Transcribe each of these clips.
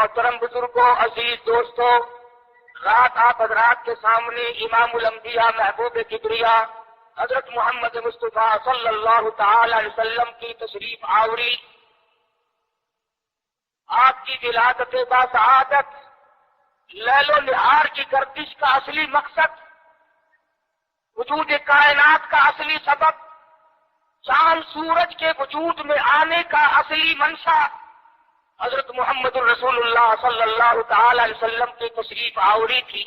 محترم بزرگوں، عزیز دوستوں، رات آپ حضرات کے سامنے امام الانبیاء محبوب کبریا حضرت محمد مصطفیٰ صلی اللہ تعالی علیہ وسلم کی تشریف آوری، آپ کی ولادت باسعادت، لیل و نہار کی گردش کا اصلی مقصد، وجود کائنات کا اصلی سبب، چاند سورج کے وجود میں آنے کا اصلی منشا حضرت محمد الرسول اللہ صلی اللہ تعالی علیہ وسلم کی تشریف آوری تھی۔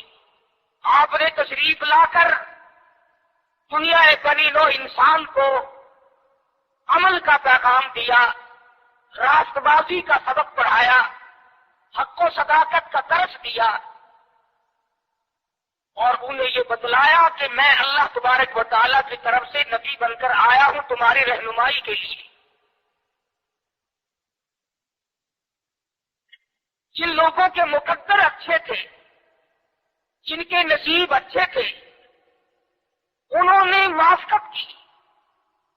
آپ نے تشریف لا کر دنیا بنی نو انسان کو عمل کا پیغام دیا، راست بازی کا سبق پڑھایا، حق و صداقت کا درس دیا، اور انہیں یہ بتلایا کہ میں اللہ تبارک و تعالیٰ کی طرف سے نبی بن کر آیا ہوں تمہاری رہنمائی کے لیے۔ جن لوگوں کے مقدر اچھے تھے، جن کے نصیب اچھے تھے، انہوں نے موافقت کی،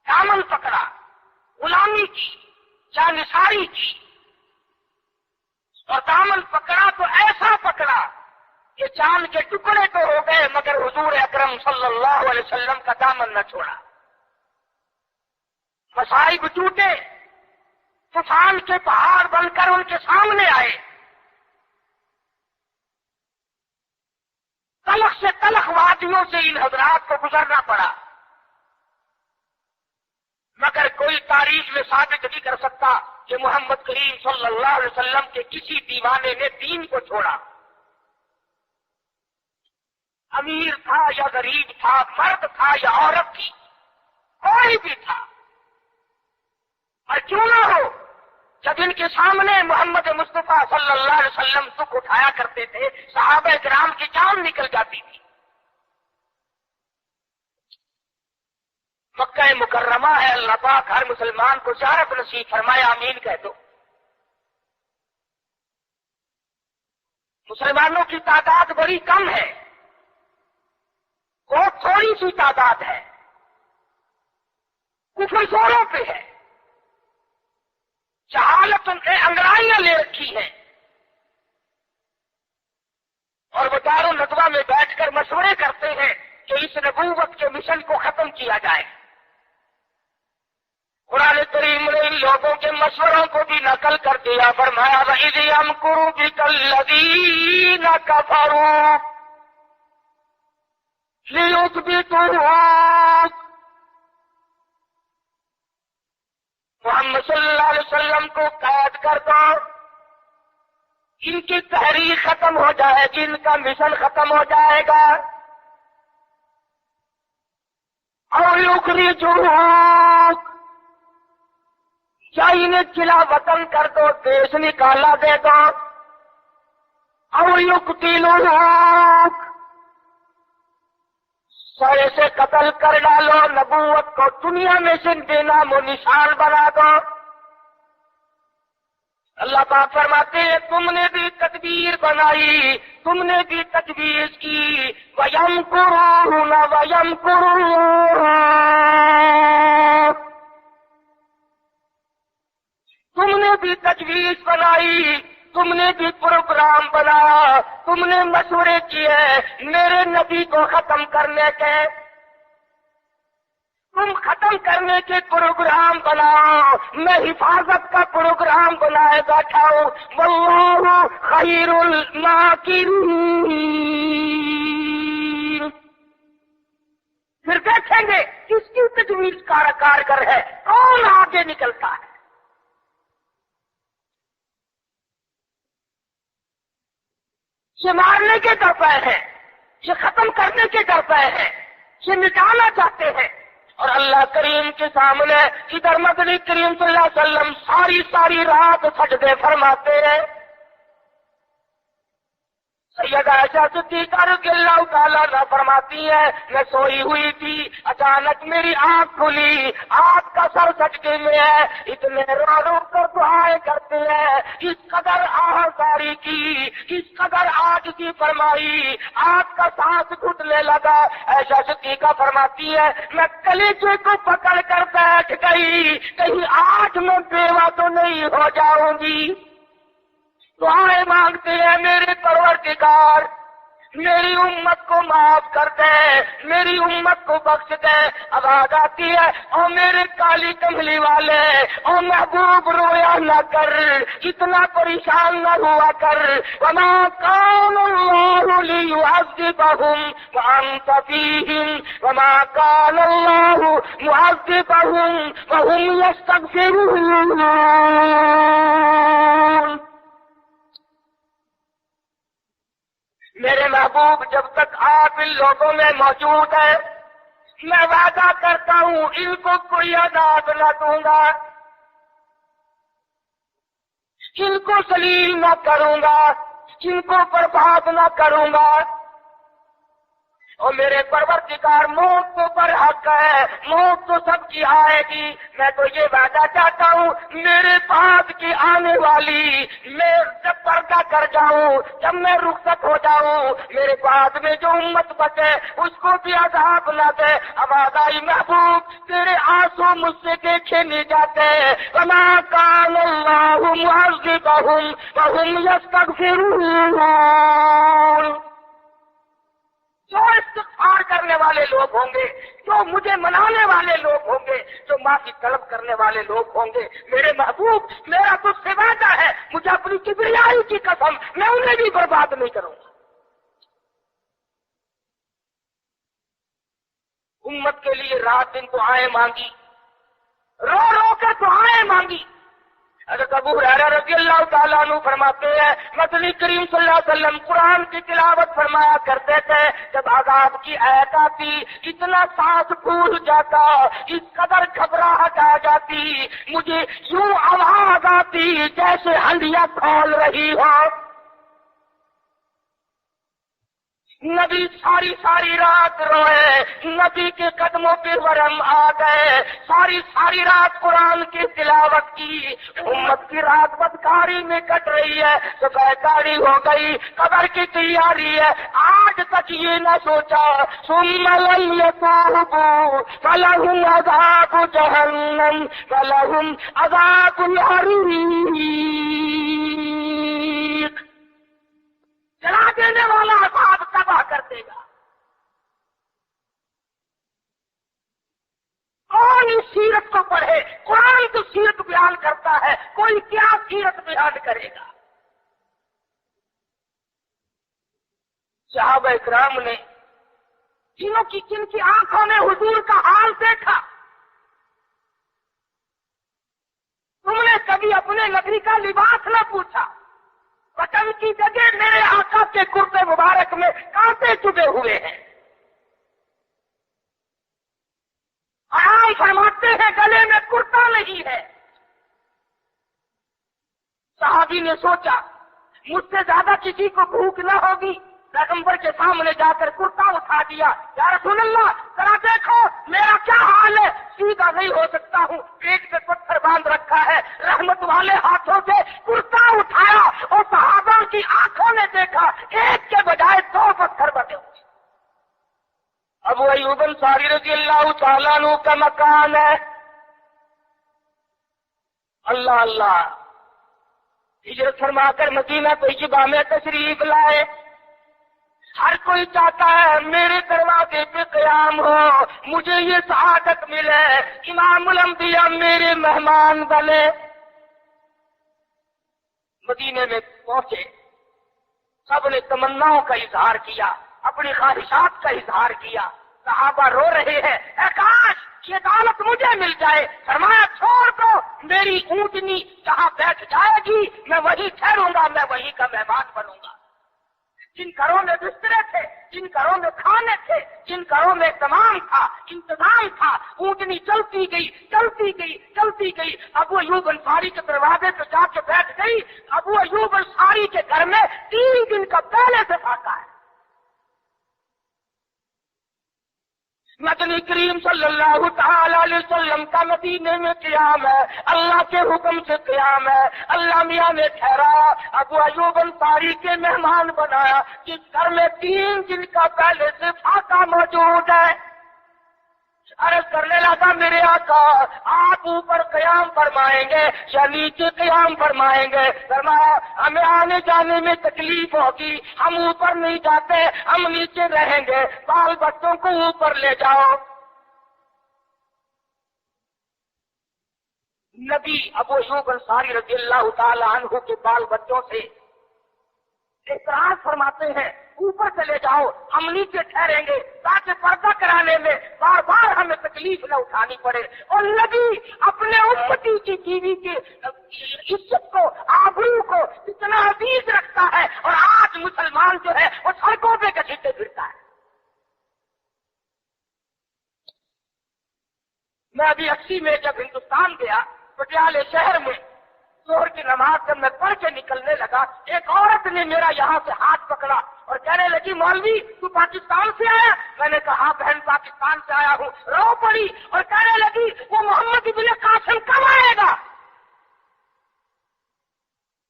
دامن پکڑا، غلامی کی، جانثاری کی، اور دامن پکڑا تو ایسا پکڑا کہ جان کے ٹکڑے تو ہو گئے مگر حضور اکرم صلی اللہ علیہ وسلم کا دامن نہ چھوڑا۔ مصائب ٹوٹے، طوفان کے پہاڑ بن کر ان کے سامنے آئے، تلخ سے تلخ وادیوں سے ان حضرات کو گزرنا پڑا، مگر کوئی تاریخ میں ثابت نہیں کر سکتا کہ محمد کریم صلی اللہ علیہ وسلم کے کسی دیوانے نے دین کو چھوڑا۔ امیر تھا یا غریب تھا، مرد تھا یا عورت تھی، کوئی بھی تھا، اور کیوں نہ ہو، جب ان کے سامنے محمد مصطفیٰ صلی اللہ علیہ وسلم دکھ اٹھایا کرتے تھے، صحابہ کرام کی جان نکل جاتی تھی۔ مکہ مکرمہ ہے، اللہ پاک ہر مسلمان کو زیارت نصیب فرمائے، آمین کہہ دو۔ مسلمانوں کی تعداد بڑی کم ہے، بہت تھوڑی سی تعداد ہے، کفر زوروں پہ ہے، جہالت نے انگڑائیاں لے رکھی ہیں، اور وہ دار الندوہ میں بیٹھ کر مشورے کرتے ہیں کہ اس نبوت کے مشن کو ختم کیا جائے۔ قرآن کریم نے ان لوگوں کے مشوروں کو بھی نقل کر دیا، فرمایا وَإِذْ يَمْكُرُ بِكَ الَّذِينَ كَفَرُوا لِيُثْبِتُوكَ۔ محمد صلی اللہ علیہ وسلم کو قید کر دو، ان کی تحریک ختم ہو جائے گی، ان کا مشن ختم ہو جائے گا، اور یخرجوک، یا انہیں قلعہ وطن کر دو، دیش نکالا دے دو، اور یقتلوک، سارے سے قتل کر ڈالو، نبوت کو دنیا میں زندہ نام و نشان بنا دو۔ اللہ پاک فرماتے ہیں تم نے بھی تدبیر بنائی، تم نے بھی تجویز کی، وَيَمْكُرُونَ وَيَمْكُرُ اللَّهُ، تم نے بھی تجویز بنائی، تم نے بھی پروگرام بنایا، تم نے مشورے کیے میرے نبی کو ختم کرنے کے، تم ختم کرنے کے پروگرام بناؤ، میں حفاظت کا پروگرام بنائے بیٹھا ہوں، واللہ خیر الماکرین۔ پھر دیکھیں گے کس کی تجویز کارگر ہے، کون آگے نکلتا ہے۔ یہ مارنے کے ڈر ہے، یہ ختم کرنے کے ڈر ہے، یہ مٹانا چاہتے ہیں، اور اللہ کریم کے سامنے ادھر مدنی کریم صلی اللہ علیہ وسلم ساری رات سجدے فرماتے ہیں۔ سیدہ عائشہ صدیقہ رضی اللہ تعالیٰ عنہا فرماتی ہے میں سوئی ہوئی تھی، اچانک میری آنکھ کھلی، آپ کا سر سجدے میں ہے، اتنے رو رو کر دعائیں کرتے ہیں، اس قدر آہذاری کی، اس قدر عاجزی فرمائی، آپ کا سانس گھٹنے لگا۔ عائشہ صدیقہ فرماتی ہے میں کلیجے کو پکڑ کر بیٹھ گئی، کہیں آج میں بیوہ تو نہیں ہو جاؤں گی۔ دعائیں دعائیں مانگتے ہیں میرے پروردگار میری امت کو معاف کر دے، میری امت کو بخش دے۔ آواز آتی ہے او میرے کالی کملی والے، او محبوب رویا نہ کر، اتنا پریشان نہ ہوا کر۔ وما كان الله ليعذبهم وأنت فيهم وما كان الله معذبهم وهم يستغفرون۔ میرے محبوب جب تک آپ ان لوگوں میں موجود ہیں میں وعدہ کرتا ہوں ان کو کوئی عذاب نہ دوں گا، ان کو ذلیل نہ کروں گا، ان کو برباد نہ کروں گا۔ اور میرے پروردگار موت تو برحق ہے، موت تو سب کی آئے گی، میں تو یہ وعدہ چاہتا ہوں میرے بعد کی آنے والی میں جب پردہ کر جاؤں، جب میں رخصت ہو جاؤں، میرے بعد میں جو امت بچے اس کو بھی عذاب نہ دے۔ آواز آئی محبوب تیرے آنسو مجھ سے دیکھے نہیں جاتے۔ وما كان الله معذبهم وهم يستغفرون۔ جو استغفار کرنے والے لوگ ہوں گے، جو مجھے منانے والے لوگ ہوں گے، جو معافی طلب کرنے والے لوگ ہوں گے، میرے محبوب میرا تو سے وعدہ ہے، مجھے اپنی کبریائی کی قسم میں انہیں بھی برباد نہیں کروں گا۔ امت کے لیے رات دن دعائیں مانگی، رو رو کے دعائیں مانگی۔ حضرت ابو ہریرہ رضی اللہ تعالیٰ عنہ فرماتے ہیں نبی کریم صلی اللہ علیہ وسلم قرآن کی تلاوت فرمایا کرتے تھے، جب عذاب کی آیت آتی اتنا سانس پھول جاتا، اس قدر گھبراہٹ آ جاتی، مجھے یوں آواز آتی جیسے ہنڈیاں کھول رہی ہو۔ نبی ساری ساری رات روئے، نبی کے قدموں پہ ورم آ گئے، ساری رات قرآن کی تلاوت کی۔ امت کی رات بدکاری میں کٹ رہی ہے، صبح کاری ہو گئی، قبر کی تیاری ہے، آج تک یہ نہ سوچا ثم لم يتوبوا فلهم عذاب جہنم ولهم عذاب الحریق۔ جلا دینے والا عذاب تباہ کر دے گا۔ کون اس سیرت کو پڑھے؟ قرآن تو سیرت بیان کرتا ہے، کوئی کیا سیرت بیان کرے گا؟ صحابہ اکرام نے جن کی آنکھوں نے حضور کا حال دیکھا، تم نے کبھی اپنے نبی کا لباس نہ پوچھا، بٹن کی جگہ میرے آقا کے کرتے مبارک میں کانٹے چبھے ہوئے ہیں۔ آرام فرماتے ہیں گلے میں کرتا نہیں ہے۔ صحابی نے سوچا مجھ سے زیادہ کسی کو بھوک نہ ہوگی، پیغمبر کے سامنے جا کر کرتا اٹھا دیا، یا رسول اللہ ذرا دیکھو میرا کیا حال ہے، سیدھا نہیں ہو سکتا ہوں، پیٹ پہ پتھر باندھ رکھا ہے۔ رحمت والے ہاتھوں سے کرتا اٹھایا اور صحابہ کی آنکھوں نے دیکھا ایک کے بجائے 2 پتھر بنے ہوئے۔ ابو ایوب انصاری رضی اللہ تعالیٰ عنہ کا مکان ہے، اللہ اللہ ہجرت فرما کر مدینہ طیبہ میں تشریف لائے۔ ہر کوئی چاہتا ہے میرے دروازے پہ قیام ہو، مجھے یہ سعادت ملے، امام الانبیاء میرے مہمان بنے۔ مدینے میں پہنچے، سب نے تمناؤں کا اظہار کیا، اپنی خواہشات کا اظہار کیا۔ صحابہ رو رہے ہیں اے کاش یہ دولت مجھے مل جائے۔ فرمایا چھوڑ دو، میری اونٹنی جہاں بیٹھ جائے گی میں وہیں ٹھہروں گا، میں وہیں کا مہمان بنوں گا۔ جن گھروں میں بسترے تھے، جن گھروں میں کھانے تھے، جن گھروں میں سامان تھا، انتظام تھا، اونٹنی چلتی گئی چلتی گئی چلتی گئی، ابو ایوب انصاری کے دروازے پہ جا کے بیٹھ گئی۔ ابو ایوب انصاری کے گھر میں 3 دن کا پہلے سے فاقہ ہے۔ نبی کریم صلی اللہ تعالی علیہ وسلم کا مدینے میں قیام ہے، اللہ کے حکم سے قیام ہے۔ اللہ میاں نے ٹھہرایا، ابو ایوب انصاری کے مہمان بنایا، جس گھر میں 3 دن کا پہلے سے فاقہ موجود ہے۔ عرض کرنے لگا میرے آقا آپ اوپر قیام فرمائیں گے یا نیچے قیام فرمائیں گے؟ فرمایا ہمیں آنے جانے میں تکلیف ہوگی، ہم اوپر نہیں جاتے، ہم نیچے رہیں گے، بال بچوں کو اوپر لے جاؤ۔ نبی ابو ایوب انصاری رضی اللہ تعالی عنہ کے بال بچوں سے اعتراض فرماتے ہیں اوپر چلے جاؤ، ہم نیچے ٹھہریں گے تاکہ پردہ کرانے میں بار بار ہمیں تکلیف نہ اٹھانی پڑے۔ اور نبی اپنے امتی کی بیوی کی عزت کو، آبرو کو اتنا عزیز رکھتا ہے، اور آج مسلمان جو ہے وہ سڑکوں پہ گھسیٹے پھرتا ہے۔ میں ابھی 80 میں جب ہندوستان گیا، پٹیالے شہر میں ظہر کی نماز جب میں پڑھ کے نکلنے لگا، ایک عورت نے میرا یہاں سے ہاتھ پکڑا اور کہنے لگی مولوی تو پاکستان سے آیا؟ میں نے کہا ہاں بہن پاکستان سے آیا ہوں۔ رو پڑی اور کہنے لگی وہ محمد ابن قاسم کب آئے گا؟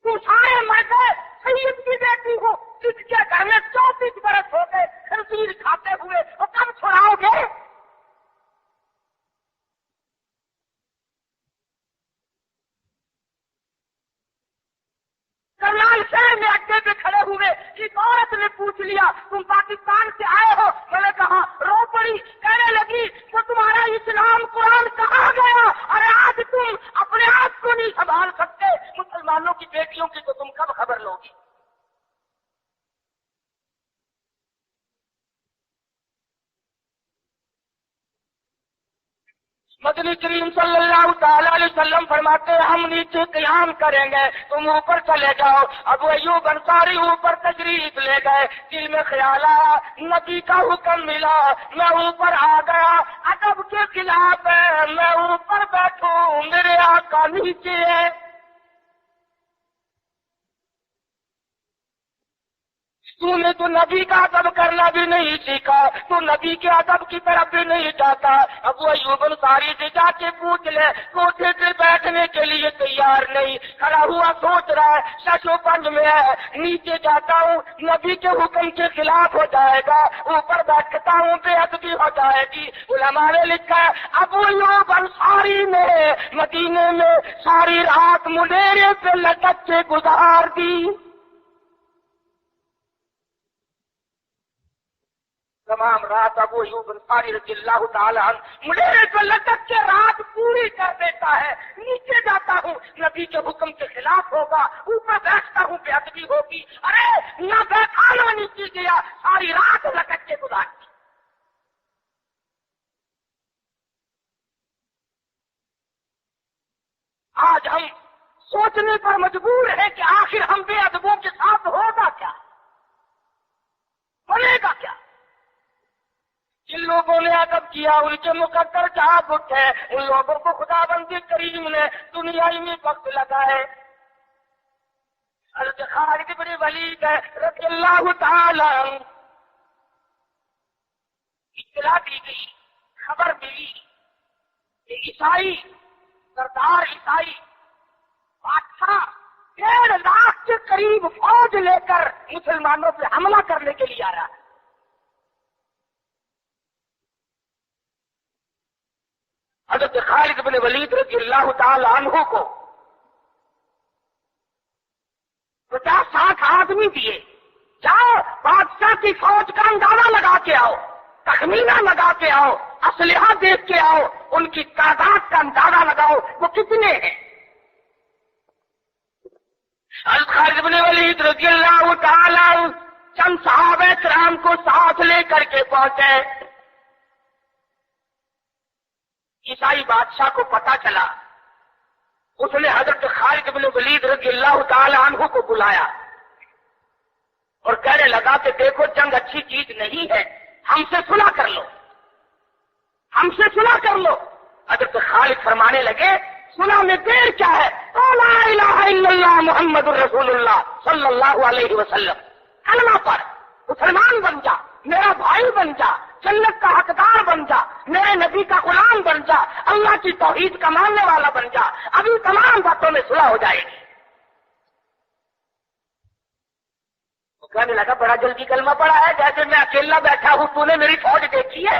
تو سارے مر گئے، سید کی بیٹی ہو، اس کے گھر میں 34 برس ہو گئے خنزیر کھاتے ہوئے، وہ کب چھڑاؤ گے؟ کرنال شہر میں اڈے پہ کھڑے ہوئے ایک عورت نے پوچھ لیا تم پاکستان سے آئے ہو؟ میں نے کہا، رو پڑی، کہنے لگی تو تمہارا اسلام قرآن کہاں گیا؟ ارے آج تم اپنے آپ کو نہیں سنبھال سکتے، مسلمانوں کی بیٹیوں کی تو تم کب خبر لوگی؟ مدنی کریم صلی اللہ تعالی علیہ وسلم فرماتے ہیں ہم نیچے قیام کریں گے، تم اوپر چلے جاؤ۔ ابو ایوب انصاری اوپر تشریف لے گئے، دل میں خیال آیا نبی کا حکم ملا، میں اوپر آ گیا، ادب کے خلاف ہے میں اوپر بیٹھوں، میرے آقا نیچے ہے۔ تو نے تو نبی کا ادب کرنا بھی نہیں سیکھا، تو نبی کے ادب کی طرف بھی نہیں جاتا۔ ابو ایوب انصاری سے جا کے پوچھ لے، کوٹھے پہ بیٹھنے کے لیے تیار نہیں، کھڑا ہوا سوچ رہا ہے ششو پنج میں ہے، نیچے جاتا ہوں نبی کے حکم کے خلاف ہو جائے گا، اوپر بیٹھتا ہوں بے ادبی ہو جائے گی۔ علماء نے لکھا ہے ابو ایوب انصاری نے مدینے میں ساری رات منیرے پہ لٹک کے گزار دی۔ تمام رات ابو ایوب انصاری رضی اللہ تعالی عنہ منیرے پہ لٹک کے رات پوری کر دیتا ہے۔ نیچے جاتا ہوں نبی کے حکم کے خلاف ہوگا، اوپر بیٹھتا ہوں بے ادبی ہوگی، ارے نہ بیٹھا نہ نیچے گیا، ساری رات لٹک کے گزارتی۔ آج ہم سوچنے پر مجبور ہیں کہ آخر ہم بے ادبوں کے ساتھ ہوگا کیا، بنے گا کیا؟ جن لوگوں نے ادب کیا ان کے مقدر جاگ اٹھے، ان لوگوں کو خدا بندی کریم نے دنیا میں وقت لگائے۔ حضرت خالد بن ولید رضی اللہ تعالی عنہ اطلاع دی گئی، خبر ملی کہ عیسائی سردار عیسائی بادشاہ 1.5 لاکھ کے قریب فوج لے کر مسلمانوں پہ حملہ کرنے کے لیے آ رہا ہے۔ حضرت خالد بن ولید رضی اللہ تعالی عنہ کو 50-60 آدمی دیے، جاؤ بادشاہ کی فوج کا اندازہ لگا کے آؤ، تخمینہ لگا کے آؤ، اسلحہ دیکھ کے آؤ، ان کی تعداد کا اندازہ لگاؤ وہ کتنے ہیں۔ حضرت خالد بن ولید رضی اللہ تعالی عنہ چند صحابہ کرام کو ساتھ لے کر کے پہنچے۔ عیسائی بادشاہ کو پتا چلا، اس نے حضرت خالد بن ولید رضی اللہ تعالی عنہ کو بلایا اور کہنے لگا کہ دیکھو جنگ اچھی چیز نہیں ہے، ہم سے صلح کر لو، ہم سے صلح کر لو۔ حضرت خالد فرمانے لگے صلح میں دیر کیا ہے، لا الہ الا اللہ محمد الرسول اللہ صلی اللہ علیہ وسلم، کلمہ پڑھ، مسلمان بن جا، میرا بھائی بن جا، جنت کا حقدار بن جا، میرے نبی کا غلام بن جا، اللہ کی توحید کا ماننے والا بن جا، ابھی تمام باتوں میں صلح ہو جائے گی۔ وہ کہنے لگا بڑا جلدی کلمہ پڑا ہے، جیسے میں اکیلا بیٹھا ہوں، تو نے میری فوج دیکھی ہے؟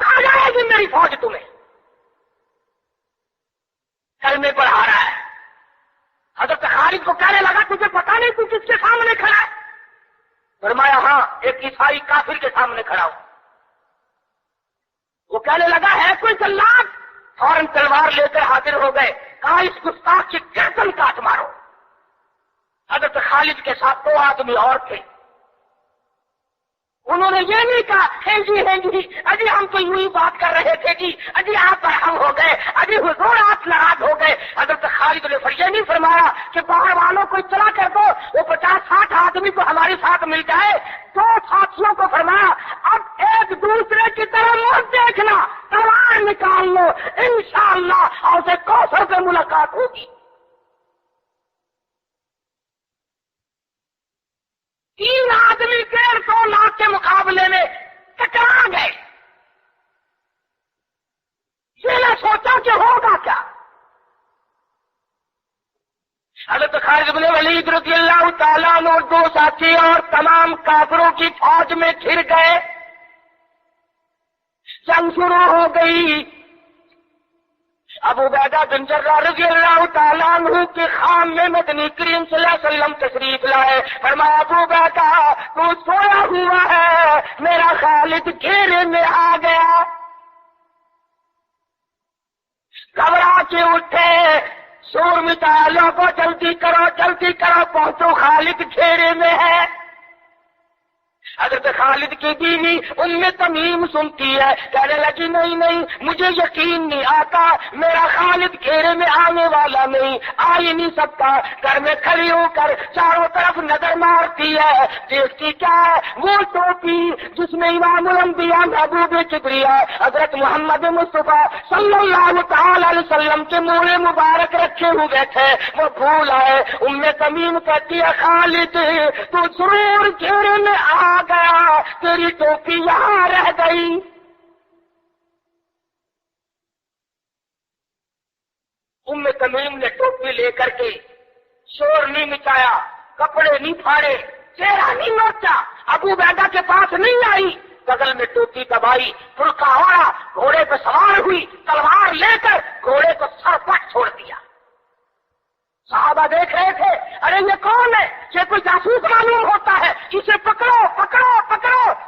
کہاں جائے گی میری فوج تمہیں؟ کلمے پڑھا رہا ہے. حضرت خالد کو کہنے لگا تجھے پتا نہیں تو کس کے سامنے کھڑا ہے؟ فرمایا ہاں، ایک عیسائی کافر کے سامنے کھڑا ہوں. وہ کہنے لگا ہے کوئی جلاد؟ فوراً تلوار لے کر حاضر ہو گئے. کہا اس گستاخ کی گردن کاٹ مارو. حضرت خالد کے ساتھ 2 آدمی اور تھے. انہوں نے یہ نہیں کہا ہے جی اجی ہم تو یوں ہی بات کر رہے تھے جی، اجی آپ برہم ہو گئے، اجی حضور آپ ناراض ہو گئے. حضرت خالد نے یہ نہیں فرمایا کہ باہر والوں کو اطلاع کر دو، وہ 50-60 آدمی تو ہمارے ساتھ مل جائے. 2 ساتھیوں کو فرمایا اب ایک دوسرے کی طرف مت دیکھنا، تلوار نکال لو، انشاءاللہ اور سے کوثر سے ملاقات ہوگی. 3 آدمی 150 لاکھ کے مقابلے میں ٹکرا گئے. یہ نہ سوچا کہ ہوگا کیا. حضرت خالد بن ولید رضی اللہ تعالیٰ عنہ اور 2 ساتھی اور تمام کافروں کی فوج میں گھر گئے. جنگ شروع ہو گئی. ابو عبیدہ بن جراح رضی اللہ تعالیٰ عنہ کے خان میں مدنی کریم صلی اللہ علیہ وسلم تشریف لائے. فرمایا ابو عبیدہ تو سویا ہوا ہے، میرا خالد گھیرے میں آ گیا. گھبرا کے اٹھے، شور مچایا لوگوں جلدی کرو پہنچو، خالد گھیرے میں ہے. حضرت خالد کی بیوی ام تمیم سنتی ہے، کہنے لگی نہیں مجھے یقین نہیں آتا، میرا خالد گھیرے میں آنے والا نہیں، آ ہی نہیں سکتا. گھر میں کھڑی ہو کر چاروں طرف نظر مارتی ہے، دیکھتی کیا ہے؟ وہ ٹوپی جس میں امام الانبیاء محبوب کبریا حضرت محمد مصطفیٰ صلی اللہ تعالی علیہ وسلم کے منہ مبارک رکھے ہوئے تھے، وہ بھول آئے. ام تمیم کہتی ہے خالد تو ضرور گھیرے میں آ گیا، تیری ٹوپی یہاں رہ گئی. ام تمیم نے ٹوپی لے کر کے شور نہیں مچایا، کپڑے نہیں پھاڑے، چہرہ نہیں نوچا، ابو عبیدہ کے پاس نہیں آئی، بغل میں ٹوپی دبائی، پھلکا اوڑا، گھوڑے پہ سوار ہوئی، تلوار لے کر گھوڑے کو سر پٹ چھوڑ دیا. صحابہ دیکھ رہے تھے، ارے یہ کون ہے؟ یہ کوئی جاسوس معلوم ہوتا ہے، اسے پکڑو.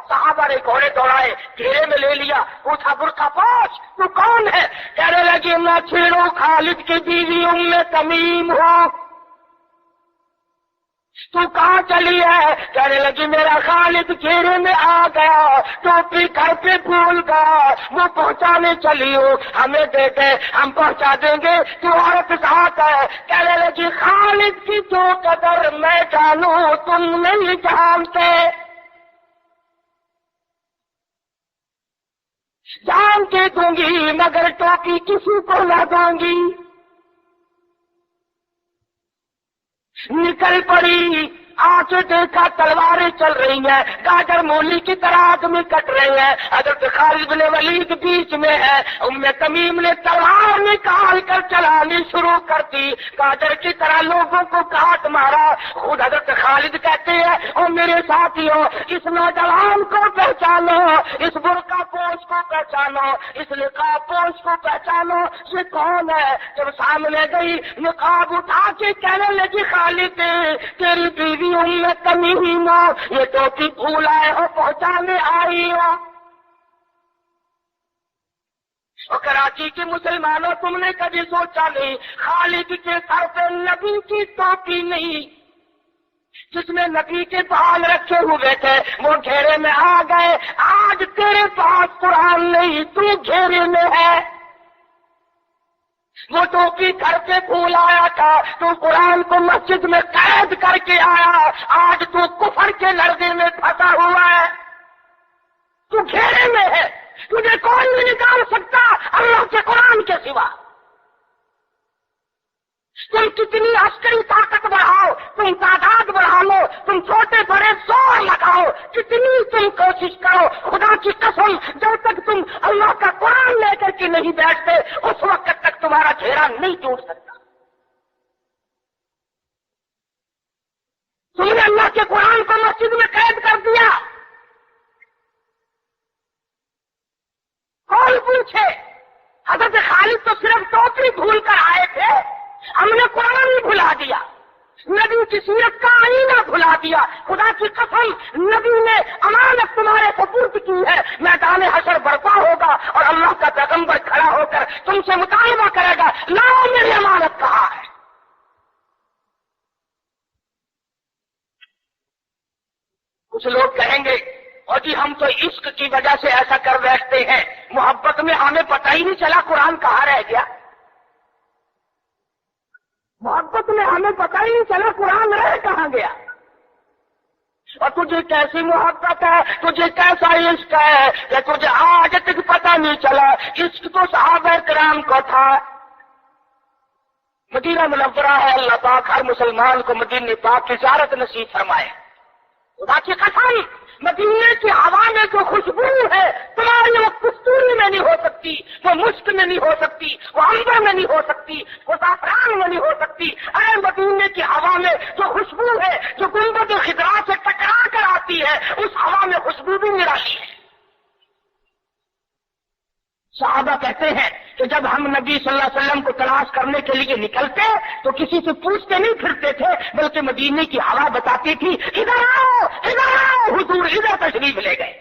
صحابہ نے گھوڑے دوڑائے، گھیرے میں لے لیا، پوچھا برقع پوچھ تو کون ہے؟ کہنے لگی میں چھیڑوں خالد کی بیوی ام تمیم ہوں. تو کہاں چلی ہے؟ کہنے لگی میرا خالد گھیرے میں آ گیا، ٹوپی گھر پہ بھول گیا، وہ پہنچانے چلی ہو، ہمیں دے دے ہم پہنچا دیں گے، تو عورت ساتھ ہے. کہنے لگی خالد کی جو قدر میں جانوں تم نہیں جانتے، جان کے دوں گی مگر ٹوپی کسی کو نہ دوں گی. نکل پڑی، آ کے دیکھا تلواریں چل رہی ہیں، گاجر مولی کی طرح آدمی کٹ رہے ہیں. حضرت خالد بن ولید بیچ میں ہے. ام تمیم نے تلوار نکال کر چلانی شروع کر دی، گاجر کی طرح لوگوں کو کاٹ مارا. خود حضرت خالد کہتے ہیں اور میرے ساتھیوں اس نوجوان کو پہچانو، اس برقع پوش کو پہچانو، اس نقاب پوش کو پہچانو، یہ کون ہے؟ جب سامنے گئی نقاب اٹھا کے کہنے لگی خالد تیری بیوی ام تمیم یہ ٹوپی بھول آئے ہو، پہنچانے آئی ہو. اور کراچی کے مسلمانوں تم نے کبھی سوچا نہیں خالد کے سر پہ نبی کی ٹوپی نہیں، جس میں نبی کے بال رکھے ہوئے تھے، وہ گھیرے میں آ گئے. آج تیرے پاس قرآن نہیں، تو گھیرے میں ہے. وہ ٹوپی گھر پہ بھول آیا تھا، تو قرآن کو مسجد میں قید کر کے آیا، آج تو کفر کے لڑزے میں پھنسا ہوا ہے، تو گھیرے میں ہے، تجھے کوئی نہیں نکال سکتا اللہ کے قرآن کے سوا. تم کتنی عسکری طاقت بڑھاؤ، تم تعداد بڑھا لو، تم چھوٹے بڑے زور لگاؤ، کتنی تم کوشش کرو، خدا کی قسم جب تک تم اللہ کا قرآن لے کر کے نہیں بیٹھتے اس وقت تک تمہارا گھیرا نہیں ٹوٹ سکتا. تم نے اللہ کے قرآن کو مسجد میں قید کر دیا، قرآن ہی بھلا دیا، نبی کی سیرت کا آئینہ بھلا دیا۔ خدا کی قسم، نبی نے امانت تمہارے سپرد کی ہے، میدان حشر برپا ہوگا اور اللہ کا پیغمبر کھڑا ہو کر تم سے مطالبہ کرے گا، لاؤ میری امانت کہاں ہے؟ کچھ لوگ کہیں گے اور جی ہم تو عشق کی وجہ سے ایسا کر بیٹھتے ہیں، محبت میں ہمیں پتہ ہی نہیں چلا قرآن کہاں رہ گیا، محبت میں ہمیں پتہ ہی نہیں چلا قرآن رہ کہاں گیا۔ اور تجھے کیسی محبت ہے، تجھے کیسا عشق ہے کہ تجھے آج تک پتہ نہیں چلا؟ عشق تو صحابہ کرام کو تھا۔ مدینہ منورہ ہے، اللہ پاک ہر مسلمان کو مدینہ پاک کی زیارت نصیب فرمائے۔ خدا کی قسم، مدینے کی ہوا میں جو خوشبو ہے تمہاری، وہ کستوری میں نہیں ہو سکتی، وہ مشک میں نہیں ہو سکتی، وہ عنبر میں نہیں ہو سکتی، وہ زعفران میں نہیں ہو سکتی۔ اے مدینے کی ہوا میں جو خوشبو ہے، جو گنبد خضرا سے ٹکرا کر آتی ہے، اس ہوا میں خوشبو بھی نرالی ہے۔ صحابہ کہتے ہیں کہ جب ہم نبی صلی اللہ علیہ وسلم کو تلاش کرنے کے لیے نکلتے تو کسی سے پوچھتے نہیں پھرتے تھے، بلکہ مدینے کی ہوا بتاتی تھی، ادھر آؤ ادھر آؤ، حضور ادھر تشریف لے گئے۔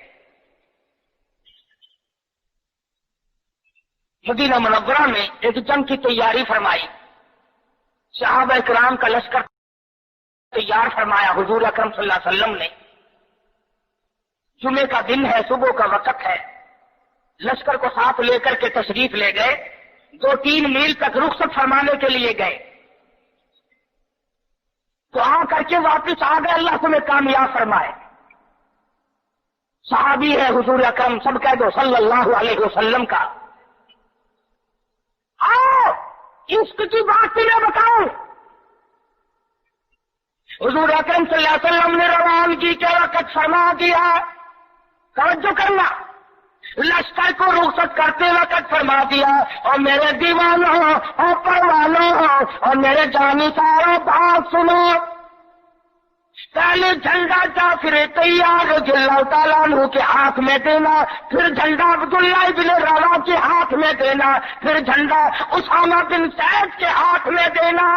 مدینہ منورہ میں ایک جنگ کی تیاری فرمائی، صحابہ کرام کا لشکر تیار فرمایا حضور اکرم صلی اللہ علیہ وسلم نے۔ جمعے کا دن ہے، صبح کا وقت ہے، لشکر کو ساتھ لے کر کے تشریف لے گئے، 2-3 میل تک رخصت فرمانے کے لیے گئے تو آ کر کے واپس آ گئے، اللہ تمہیں کامیاب فرمائے۔ صحابی ہے حضور اکرم، سب کہہ دو صلی اللہ علیہ وسلم کا۔ آؤ عشق کی بات تمہیں بتاؤں، حضور اکرم صلی اللہ علیہ وسلم نے روانگی کے وقت فرما دیا، توجہ کرنا، لشکر کو رخصت کرتے وقت فرما دیا، اور میرے دیوانوں اور پروانوں اور میرے جانی ساروں بات سنو، پہلے جھنڈا جعفر طیار رضی اللہ تعالیٰ عنہ کے ہاتھ میں دینا، پھر جھنڈا عبداللہ بن رواحہ کے ہاتھ میں دینا، پھر جھنڈا اسامہ بن زید کے ہاتھ میں دینا۔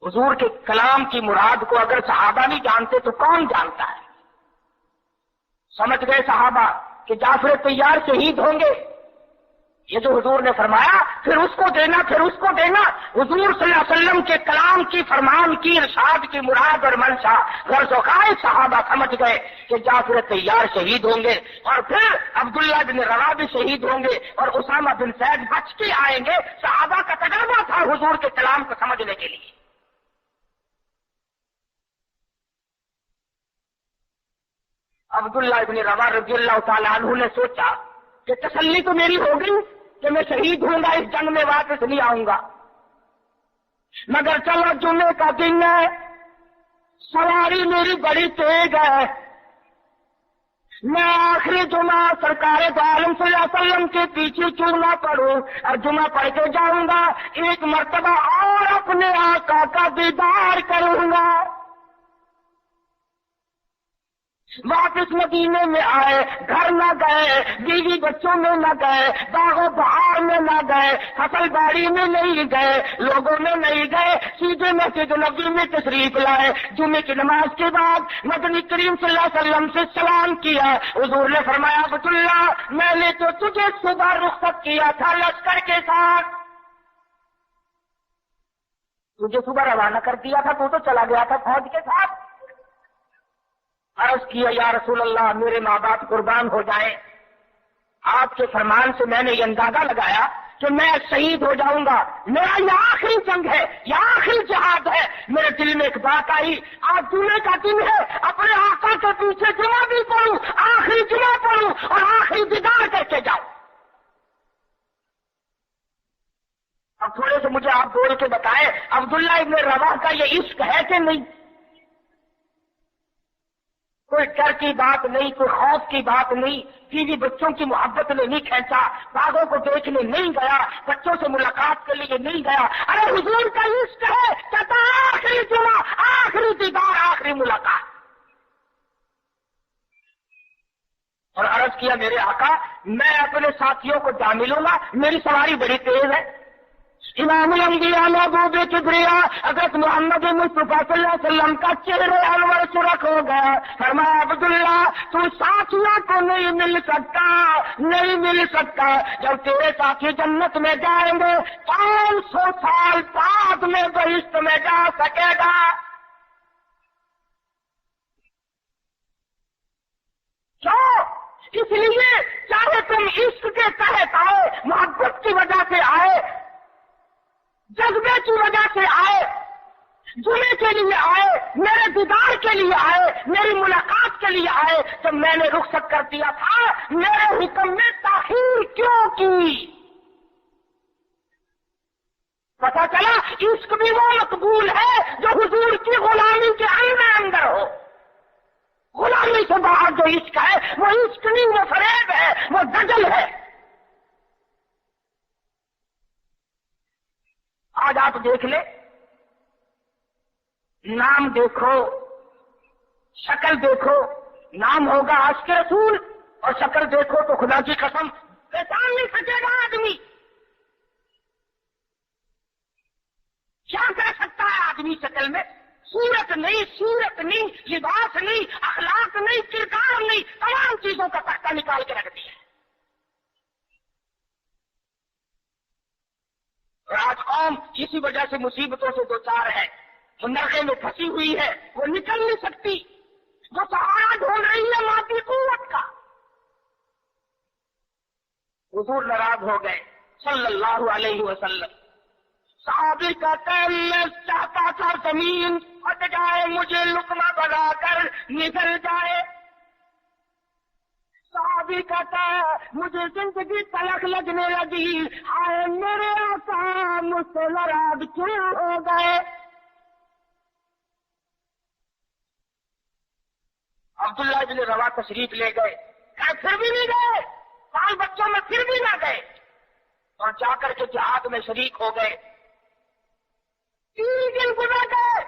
حضور کے کلام کی مراد کو اگر صحابہ نہیں جانتے تو کون جانتا ہے؟ سمجھ گئے صحابہ کہ جعفر طیار شہید ہوں گے، یہ جو حضور نے فرمایا پھر اس کو دینا پھر اس کو دینا۔ حضور صلی اللہ علیہ وسلم کے کلام کی، فرمان کی، ارشاد کی مراد اور منشا غرض و قائد صحابہ سمجھ گئے کہ جعفر طیار شہید ہوں گے، اور پھر عبداللہ بن رواحہ بھی شہید ہوں گے، اور اسامہ بن زید بچ کے آئیں گے۔ صحابہ کا تجربہ تھا حضور کے کلام کو سمجھنے کے لیے۔ عبداللہ ابن رواحہ رضی اللہ تعالیٰ عنہ نے سوچا کہ تسلی تو میری ہو گئی کہ میں شہید ہوں گا، اس جنگ میں واپس نہیں آؤں گا، مگر چلو جمعے کا دن ہے، سواری میری بڑی تیز ہے، میں آخری جمعہ سرکار دو عالم صلی اللہ علیہ وسلم کے پیچھے کیوں نہ پڑھوں، اور جمعہ پڑھ کے جاؤں گا، ایک مرتبہ اور اپنے آقا کا دیدار کروں گا۔ واپس مدینے میں آئے، گھر نہ گئے، بیوی بچوں میں نہ گئے، باغ و بہار میں نہ گئے، فصل باڑی میں نہیں گئے، لوگوں میں نہیں گئے، سیدھے مسجد نبوی میں تشریف لائے۔ جمعے کی نماز کے بعد مدنی کریم صلی اللہ علیہ وسلم سے سلام کیا، حضور نے فرمایا عبداللہ میں نے تو تجھے صبح رخصت کیا تھا لشکر کے ساتھ، تجھے صبح روانہ کر دیا تھا، تو چلا گیا تھا فوج کے ساتھ۔ عرض کیا یا رسول اللہ میرے ماں باپ قربان ہو جائیں، آپ کے فرمان سے میں نے یہ اندازہ لگایا کہ میں شہید ہو جاؤں گا، میرا یہ آخری جنگ ہے، یہ آخری جہاد ہے۔ میرے دل میں ایک بات آئی، آج جمعے کا دن ہے، اپنے آقا کے پیچھے جمعہ بھی پڑھوں، آخری جمعہ پڑھوں اور آخری دیدار کر کے جاؤں۔ اب تھوڑے سے مجھے آپ بول کے بتائیں عبداللہ ابن رواحہ کا یہ عشق ہے کہ نہیں؟ کوئی ڈر کی بات نہیں، کوئی خوف کی بات نہیں، بیوی بچوں کی محبت نے نہیں کھینچا، باغوں کو دیکھنے نہیں گیا، بچوں سے ملاقات کے لیے نہیں گیا۔ ارے حضور کا عشق ہے، کہتا آخری جمعہ، آخری دیدار، آخری ملاقات۔ اور عرض کیا میرے آقا میں اپنے ساتھیوں کو جا ملوں گا، میری سواری بڑی تیز ہے۔ امام الانبیاء محبوب کبریا حضرت محمد مصطفیٰ صلی اللہ علیہ وسلم کا چہرے انور سرخ ہو گیا۔ فرمایا عبداللہ تو ساتھیوں کو نہیں مل سکتا، جب تیرے ساتھی جنت میں جائیں گے 500 سال بعد میں بہشت میں جا سکے گا۔ کیوں؟ اس لیے چاہے تم عشق کے تحت آئے، محبت کی وجہ سے آئے، جذبے کی وجہ سے آئے، جمعے کے لیے آئے، میرے دیدار کے لیے آئے، میری ملاقات کے لیے آئے، جب میں نے رخصت کر دیا تھا میرے حکم میں تاخیر کیوں کی؟ پتا چلا عشق بھی وہ مقبول ہے جو حضور کی غلامی کے اندر ہو۔ غلامی سے باہر جو عشق ہے وہ عشق نہیں، وہ فریب ہے، وہ دجل ہے۔ آج آپ دیکھ لیں، نام دیکھو، شکل دیکھو، نام ہوگا عاشق رسول اور شکل دیکھو تو خدا کی قسم پہچان نہیں سکے گا آدمی۔ کیا کر سکتا ہے آدمی شکل میں؟ صورت نہیں، لباس نہیں، اخلاق نہیں، کردار نہیں، تمام چیزوں کا تختہ نکال کے رکھ دیا ہے۔ اور آج قوم اسی وجہ سے مصیبتوں سے دوچار ہے، وہ نرغے میں پھنسی ہوئی ہے، وہ نکل نہیں سکتی، وہ سہارا ڈھونڈ رہی ہے مادی قوت کا۔ حضور ناراض ہو گئے صلی اللہ علیہ وسلم۔ صحابی کا کام میں چاہتا تھا زمین پھٹ جائے، مجھے لقمہ بنا کر نکل جائے۔ صحابی کہتا ہے مجھے زندگی تلخ لگنے لگی، ہائے میرے آقا مجھ سے ناراض کیوں ہو گئے؟ عبداللہ بن روا تشریف لے گئے، پھر بھی نہیں گئے، بال بچوں میں پھر بھی نہ گئے، اور جا کر کے جہاد میں شریک ہو گئے۔ 3 دن گزر گئے،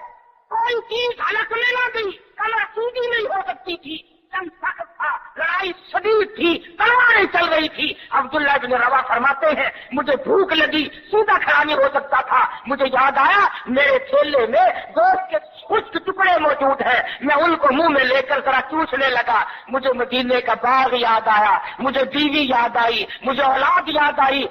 کوئی چیز حلق میں نہ گئی، کمر سیدھی نہیں ہو سکتی تھی، جنگ سخت تھا، لڑائی شدید تھی، تلواریں چل رہی تھی۔ عبداللہ بن روا فرماتے ہیں مجھے بھوک لگی، سیدھا کھڑا نہیں ہو سکتا تھا، مجھے یاد آیا میرے تھیلے میں گوشت کے خشک ٹکڑے موجود ہیں، میں ان کو منہ میں لے کر ذرا چوسنے لگا، مجھے مدینے کا باغ یاد آیا، مجھے بیوی یاد آئی، مجھے اولاد یاد آئی۔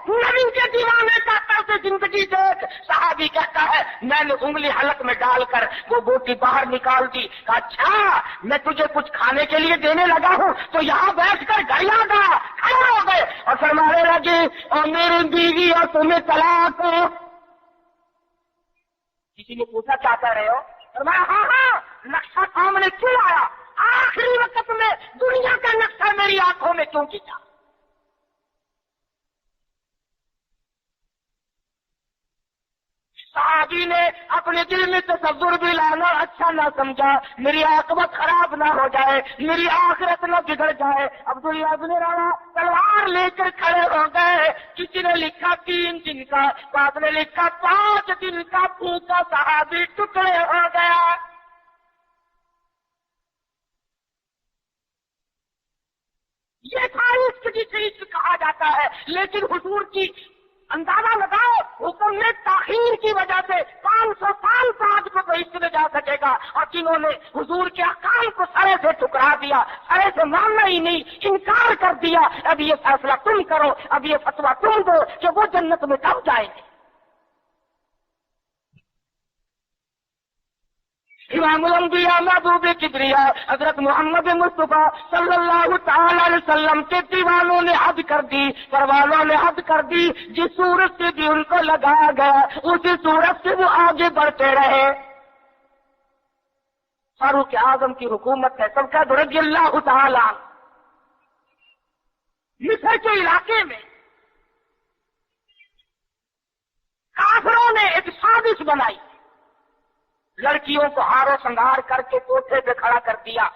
نبی کے دیوانے کا طرز زندگی دیکھ۔ صحابی کہتا ہے میں نے انگلی حلق میں ڈال کر وہ بوٹی باہر نکال دی، کہا اچھا میں تجھے کچھ کھانے کے لیے دینے لگا ہوں تو یہاں بیٹھ کر گھر یاد آیا، کھڑے ہو گئے اور فرمانے لگے اور میری بیوی اور تمہیں طلاق ہو۔ کسی نے پوچھا کیا کہہ رہے ہو؟ فرمایا ہاں نقشہ سامنے کیوں آیا؟ آخری وقت میں دنیا کا نقشہ میری آنکھوں میں کیوں کھینچا؟ صحابی نے اپنے دل میں تصور بھی لانا اچھا نہ سمجھا، میری عاقبت خراب نہ ہو جائے، میری آخرت نہ بگڑ جائے۔ عبداللہ بن روا تلوار لے کر کھڑے ہو گئے، کسی نے لکھا 3 دن کا، بعد نے لکھا 5 دن کا پھوکا صحابی ٹکڑے ہو گیا۔ یہ تھا عشق جسے عشق کہا جاتا ہے، لیکن حضور کی اندازہ لگاؤ حکم میں تاخیر کی وجہ سے 500 سال بعد کو بہشت میں جا سکے گا، اور جنہوں نے حضور کے احکام کو سرے سے ٹھکرا دیا، سرے سے ماننا ہی نہیں، انکار کر دیا، اب یہ فیصلہ تم کرو، اب یہ فتویٰ تم دو کہ وہ جنت میں کب جائیں گے۔ امام الانبیاء محبوب کبریا حضرت محمد مصطفیٰ صلی اللہ تعالی علیہ وسلم کے دیوانوں نے حد کر دی، پروانوں نے حد کر دی، جس صورت سے بھی ان کو لگایا گیا اسی صورت سے وہ آگے بڑھتے رہے۔ فاروق اعظم کی حکومت ہے، سب کا رضی اللہ تعالی۔ مصر کے علاقے میں کافروں نے ایک سازش بنائی، لڑکیوں کو ہار و سنگار کر کے کوٹھے پہ کھڑا کر دیا۔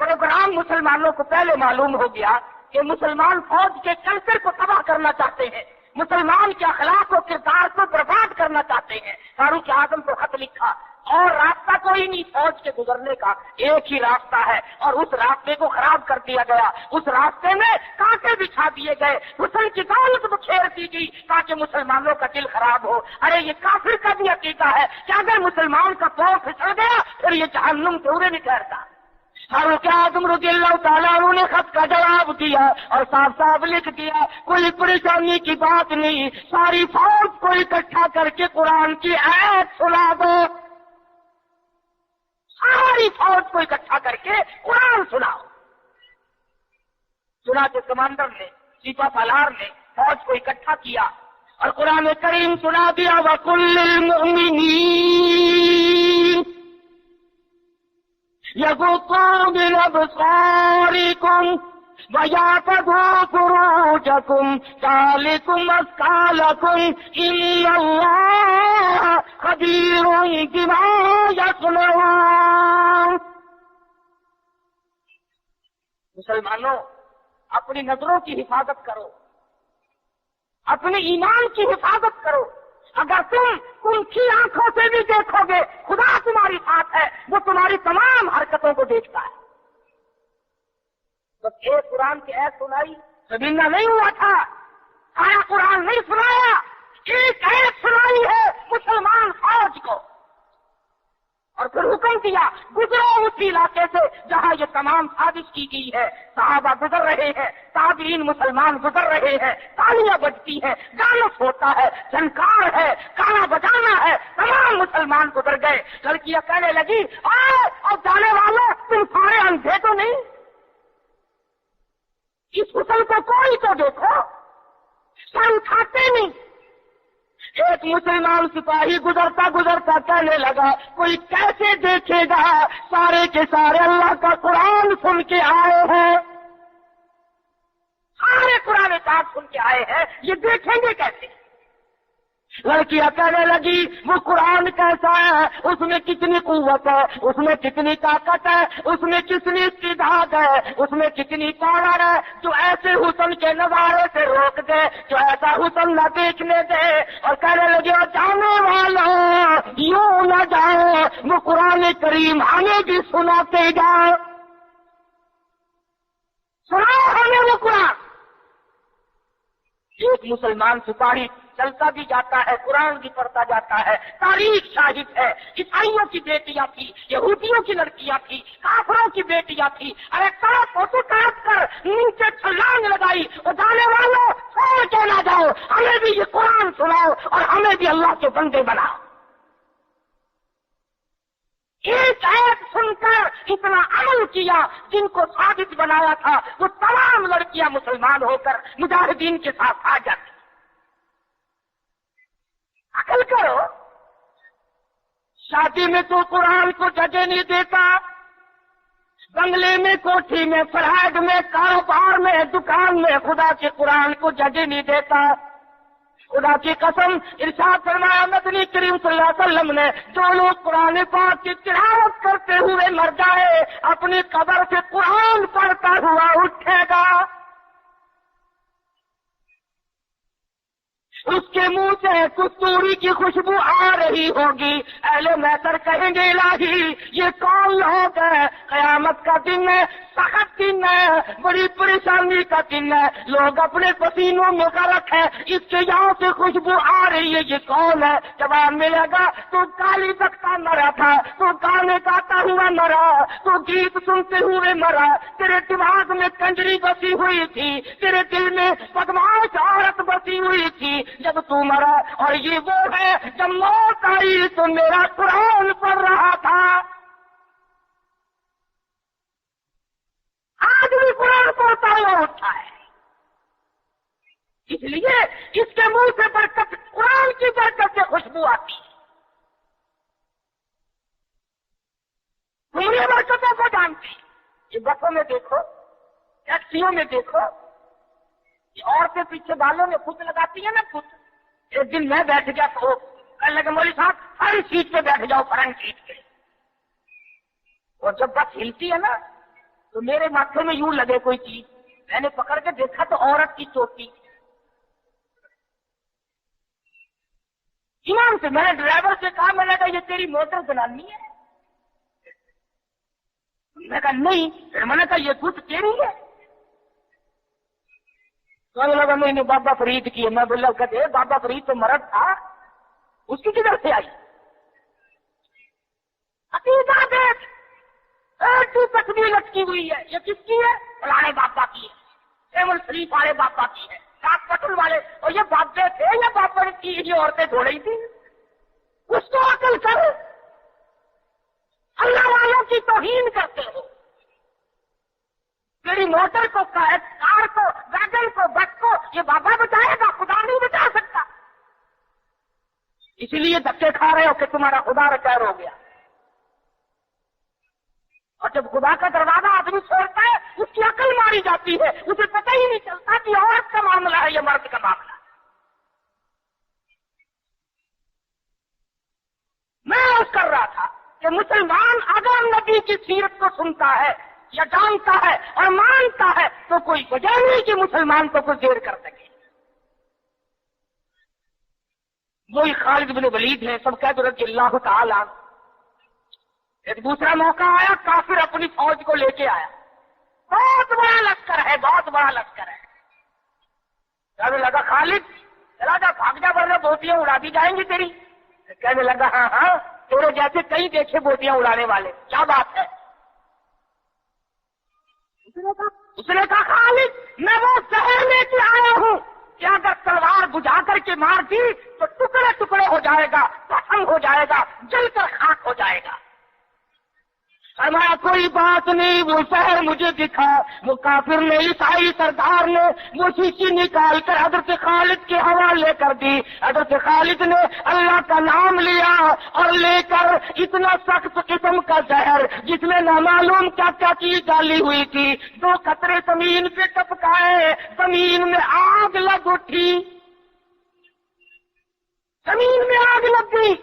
پروگرام مسلمانوں کو پہلے معلوم ہو گیا کہ مسلمان فوج کے کلچر کو تباہ کرنا چاہتے ہیں، مسلمان کے اخلاق و کردار کو برباد کرنا چاہتے ہیں۔ فاروق اعظم کو خط لکھا اور راستہ کوئی نہیں، فوج کے گزرنے کا ایک ہی راستہ ہے اور اس راستے کو خراب کر دیا گیا. اس راستے میں کانٹے بچھا دیے گئے, حسن کی دولت بکھیر دی گئی تاکہ مسلمانوں کا دل خراب ہو. ارے یہ کافر کا بھی عقیدہ ہے کہ اگر مسلمان کا پاؤں پھسل گیا پھر یہ جہنم پورے نہیں ٹھہرتا. فاروق اعظم رضی اللہ تعالیٰ عنہ نے خط کا جواب دیا اور صاف صاف لکھ دیا, کوئی پریشانی کی بات نہیں, ساری فوج کو اکٹھا کر کے قرآن کی آیت سنا دو. ساری فوج کو اکٹھا کر کے قرآن سناؤ. چنانچہ کمانڈر نے, سپہ سالار نے فوج کو اکٹھا کیا اور قرآن کریم سنا دیا. وَقُلْ لِلْمُؤْمِنِينَ يَغُضُّوا مِنْ أَبْصَارِهِمْ وَيَحْفَظُوا فُرُوجَهُمْ ذَلِكُمْ أَزْكَىٰ لَكُمْ إِنَّ اللَّهَ خَبِيرٌ بِمَا يَصْنَعُونَ. مسلمانوں, اپنی نظروں کی حفاظت کرو, اپنے ایمان کی حفاظت کرو. اگر تم ان کی آنکھوں سے بھی دیکھو گے خدا تمہاری ساتھ ہے, وہ تمہاری تمام حرکتوں کو دیکھتا ہے. بس ایک قرآن کی ایت سنائی زمینہ نہیں ہوا تھا, سارا قرآن نہیں سنایا, ایک ایت سنائی ہے مسلمان فوج کو اور پھر حکم دیا گزرو اسی علاقے سے جہاں یہ تمام سازش کی گئی ہے. صحابہ گزر رہے ہیں, تابعین مسلمان گزر رہے ہیں, تالیاں بجتی ہیں, ڈانس ہوتا ہے, جھنکار ہے, گانا بجانا ہے, تمام مسلمان گزر گئے. لڑکیاں کہنے لگی اور جانے والوں تم سارے اندھے تو نہیں, اس حسن کو کوئی تو دیکھو, سر اٹھاتے نہیں. ایک مسلمان سپاہی گزرتا گزرتا کہنے لگا کوئی کیسے دیکھے گا, سارے کے سارے اللہ کا قرآن سن کے آئے ہیں, سارے قرآن پاک سن کے آئے ہیں, یہ دیکھیں گے کیسے. لڑکیاں کہنے لگی وہ قرآن کیسا ہے, اس میں کتنی قوت ہے, اس میں کتنی طاقت ہے, اس میں کتنی استعداد ہے, اس میں کتنی پاور ہے, جو ایسے حسن کے نظارے سے روک دے, جو ایسا حسن نہ دیکھنے دے. اور کہنے لگے اور جانے والا یوں نہ جائے, وہ قرآن کریم ہمیں بھی سناتے جائے, سناؤ ہمیں وہ قرآن. ایک مسلمان سپاہی چلتا بھی جاتا ہے, قرآن بھی پڑھتا جاتا ہے. تاریخ شاہد ہے, عیسائیوں کی بیٹیاں تھی, یہودیوں کی لڑکیاں تھی, کافروں کی بیٹیاں تھی. ارے طرف فوٹو کاٹ کر نیچے چھلانگ لگائی, اور جانے والوں چھوڑ کے نہ جاؤ, ہمیں بھی یہ قرآن سناؤ اور ہمیں بھی اللہ کے بندے بناؤ. ایک آیت سن کر اتنا عمل کیا جن کو ثابت بنایا تھا, وہ تمام لڑکیاں مسلمان ہو کر مجاہدین کے ساتھ آ جاتی. عقل کرو, شادی میں تو قرآن کو جگہ نہیں دیتا, بنگلے میں, کوٹھی میں, فلائٹ میں, کاروبار میں, دکان میں خدا کے قرآن کو جگہ نہیں دیتا. خدا کی قسم ارشاد فرمایا نبی کریم صلی اللہ علیہ وسلم نے, جو لوگ قرآن پاک کی تلاوت کرتے ہوئے مر جائے اپنی قبر سے قرآن پڑھتا ہوا اٹھے گا, اس کے منہ سے کستوری کی خوشبو آ رہی ہوگی. اہل محشر کہیں گے الہی یہ کون لوگ ہے, قیامت کا دن ہے, سخت دن ہے, بڑی پریشانی کا دن ہے, لوگ اپنے پسینوں میں غرق ہے, اس کے یہاں سے خوشبو آ رہی ہے, یہ کون ہے. جواب ملے گا تو گالی بکتا مرا تھا, تو گانے گاتا ہوا مرا, تو گیت سنتے ہوئے مرا, تیرے دماغ میں کنجری بسی ہوئی تھی, تیرے دل میں بدماش عورت بسی ہوئی تھی جب تو مرا, اور یہ وہ ہے جب موت آئی تو میرا قرآن پڑھ رہا تھا. آج بھی قرآن پڑھتا ہوا اٹھا ہے, اس لیے اس کے منہ سے برکت, قرآن کی برکت سے خوشبو آتی ہے. پوری برکتوں کو جانتی. یہ بسوں میں دیکھو, ٹیکسیوں میں دیکھو, عورتیں پیچھے بالوں میں خود لگاتی ہیں نا خود. ایک دن میں بیٹھ گیا تو کہنے لگے مولوی صاحب ساری سیٹ پہ بیٹھ جاؤ, فرنٹ سیٹ پہ. اور جب بس ہلتی ہے نا تو میرے ماتھے میں یوں لگے کوئی چیز, میں نے پکڑ کے دیکھا تو عورت کی چوٹی. ایمان سے میں نے ڈرائیور سے کہا, میں نے کہا یہ تیری موٹر بنانی ہے, میں کہا نہیں. پھر میں نے کہا یہ دودھ تیری ہے؟ تو لگا نہیں بابا فرید کی ہے. میں بولا کہتے بابا فرید تو مرد تھا, اس کی کدھر سے آئی؟ عقیدہ دیکھ, ایک تصویر لٹکی ہوئی ہے, یہ کس کی ہے؟ فلانے بابا کی ہے, ایمل شریف والے بابا کی ہے, ڈاک پٹل والے. اور یہ بابے تھے یا بابا کی یہ عورتیں دھو رہی تھی؟ کچھ تو عقل کرو. اللہ والوں کی توہین کرتے ہو. میری موٹر کو, کار کو, ویگن کو, بس کو یہ بابا بچائے گا, خدا نہیں بچا سکتا. اسی لیے دھکے کھا رہے ہو کہ تمہارا خدا ریٹائر ہو گیا. اور جب خدا کا دروازہ آدمی چھوڑتا ہے اس کی عقل ماری جاتی ہے, اسے پتہ ہی نہیں چلتا کہ عورت کا معاملہ ہے یا مرد کا معاملہ. میں عرض کر رہا تھا کہ مسلمان اگر نبی کی سیرت کو سنتا ہے یا جانتا ہے اور مانتا ہے تو کوئی وجہ نہیں کہ مسلمان کو کوئی دیر کر سکے. وہی خالد بن ولید ہے, سب کہتے رضی اللہ تعالی عنہ. ایک دوسرا موقع آیا, کافر اپنی فوج کو لے کے آیا, بہت بڑا لشکر ہے, بہت بڑا لشکر ہے. کہنے لگا خالد چلا جا, بھاگ جا ورنہ بوٹیاں اڑا دی جائیں گی تیری. کہنے لگا ہاں ہاں, تیرے جیسے کئی دیکھے بوٹیاں اڑانے والے, کیا بات ہے؟ اس نے کہا خالد میں وہ زہر لے کے آیا ہوں کہ اگر تلوار بجھا کر کے مار دی تو ٹکڑے ٹکڑے ہو جائے گا, پسند ہو جائے گا, جل کر خاک ہو جائے گا. فرمایا کوئی بات نہیں, وہ شہر مجھے دکھا. وہ کافر نے, عیسائی سردار نے وہ شیشی نکال کر حضرت خالد کے حوالے کر دی. حضرت خالد نے اللہ کا نام لیا اور لے کر اتنا سخت قسم کا زہر جس میں نامعلوم کیا کیا چیز ڈالی ہوئی تھی, 2 قطرے زمین پہ ٹپکائے, زمین میں آگ لگ اٹھی, زمین میں آگ لگ گئی.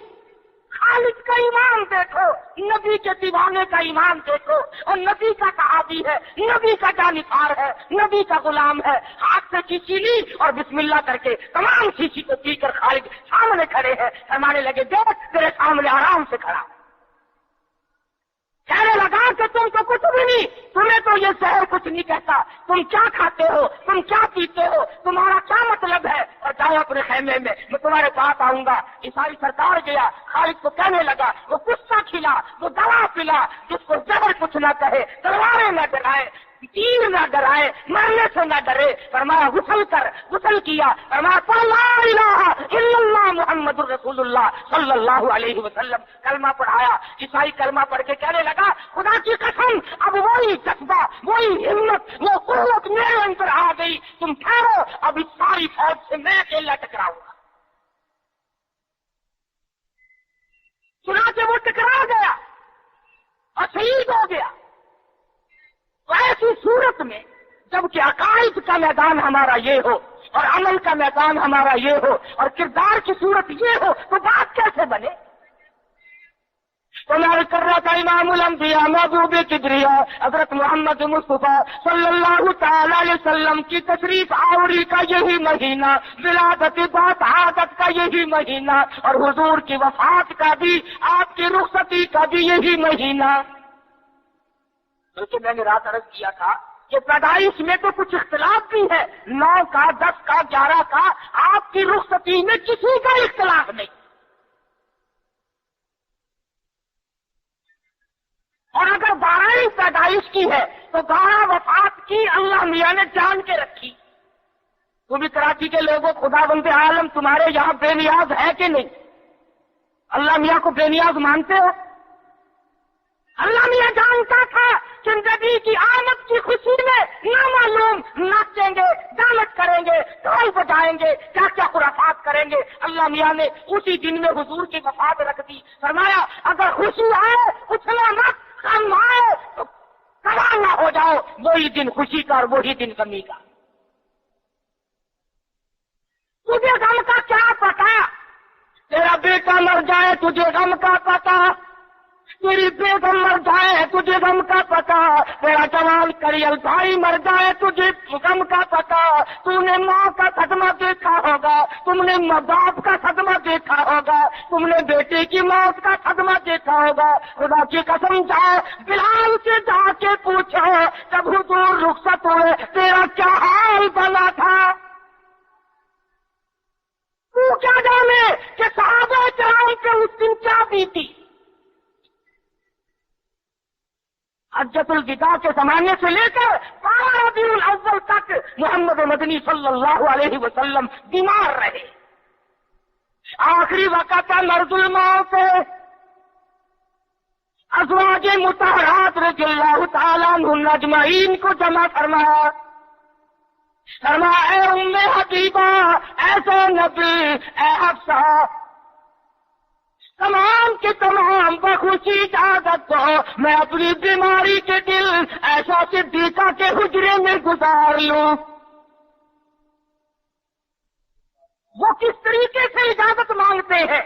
خالد کا ایمان دیکھو, نبی کے دیوانے کا ایمان دیکھو, اور نبی کا صحابی ہے, نبی کا جانفار ہے, نبی کا غلام ہے. ہاتھ سے شیشی لی اور بسم اللہ کر کے تمام شیشی کو پی کر خالد سامنے کھڑے ہیں. فرمانے لگے دیکھ تیرے سامنے آرام سے کھڑا. کہنے لگا کہ تم تو کچھ بھی نہیں, تمہیں تو یہ زہر کچھ نہیں کہتا. تم کیا کھاتے ہو, تم کیا پیتے ہو, تمہارا کیا مطلب ہے؟ اور جاؤ اپنے خیمے میں, میں تمہارے پاس آؤں گا. عیسائی سردار گیا, خالد کو کہنے لگا وہ قصہ کھلا, وہ دوا پلا, جس کو زہر کچھ نہ کہے, تلواریں نہ ڈرائے, تیر نہ ڈرائے, مرنے سے نہ ڈرے. فرمایا غسل کر, غسل کیا. فرمایا لا الہ الا اللہ محمد الرسول اللہ صلی اللہ علیہ وسلم, کلمہ پڑھایا. عیسائی کلمہ پڑھ کے کہنے لگا خدا کی قسم اب وہی جذبہ, وہی ہمت, وہ قوت میرے اندر آ گئی. تم ٹھہرو, اب اس ساری فوج سے میں اکیلا ٹکراؤں گا. چنانچہ وہ ٹکرا گیا اور شہید ہو گیا. تو ایسی صورت میں جب کہ عقائد کا میدان ہمارا یہ ہو اور عمل کا میدان ہمارا یہ ہو اور کردار کی صورت یہ ہو تو بات کیسے بنے؟ تو میں کر رہا تھا امام الانبیاء محبوب کبریا حضرت محمد مصطفیٰ صلی اللہ تعالی علیہ وسلم کی تشریف آوری کا یہی مہینہ, ولادت بات کا یہی مہینہ, اور حضور کی وفات کا بھی, آپ کی رخصتی کا بھی یہی مہینہ. بلکہ میں نے رات عرض کیا تھا کہ پیدائش میں تو کچھ اختلاف بھی ہے, 9 کا, 10 کا, 11 کا, آپ کی رخصتی میں کسی کا اختلاف نہیں. اور اگر 12 پیدائش کی ہے تو 12 وفات کی اللہ میاں نے جان کے رکھی. تو بھی کراچی کے لوگوں, خدا بند عالم تمہارے یہاں بے نیاز ہے کہ نہیں؟ اللہ میاں کو بے نیاز مانتے ہو؟ اللہ میاں جانتا تھا کہ نبی کی آمد کی خوشی میں نامعلوم ناچیں گے, ڈانس کریں گے, ڈھول بجائیں گے, کیا کیا خرافات کریں گے. اللہ میاں نے اسی دن میں حضور کی وفات رکھ دی. فرمایا اگر خوشی آئے اچھنا مت, غم آئے تو سوال نہ ہو جاؤ, وہی دن خوشی کا اور وہی دن غمی کا. تجھے غم کا کیا پتا؟ تیرا بیٹا مر جائے تجھے غم کا پتا, تیری بیگم مر جائے تجھے غم کا پتا، تیرا جوان کریل بھائی مر جائے تجھے غم کا پتا، تو نے ماں کا صدمہ دیکھا ہوگا، تم نے باپ کا صدمہ دیکھا ہوگا، تم نے بیٹے کی موت کا صدمہ دیکھا ہوگا۔ خدا کی قسم جاؤ بلال سے جا کے پوچھو جب حضور رخصت ہوئے تیرا کیا حال بنا تھا۔ تو کیا جانے کہ صحابہ کرام پہ اس دن کیا بیتی۔ حجۃ الوداع کے زمانے سے لے کر 12 ربیع الاول تک محمد مدنی صلی اللہ علیہ وسلم بیمار رہے۔ آخری وقت مرض الموت ازواج مطہرات رضی اللہ تعالیٰ عنہن اجمعین کو جمع فرمایا، فرمایا اے ام حبیبہ، اے زینب، اے حفصہ، تمام کے تمام بخوشی اجازت دو میں اپنی بیماری کے دل ایسا صدیقہ کے حجرے میں گزار لوں۔ وہ کس طریقے سے اجازت مانگتے ہیں؟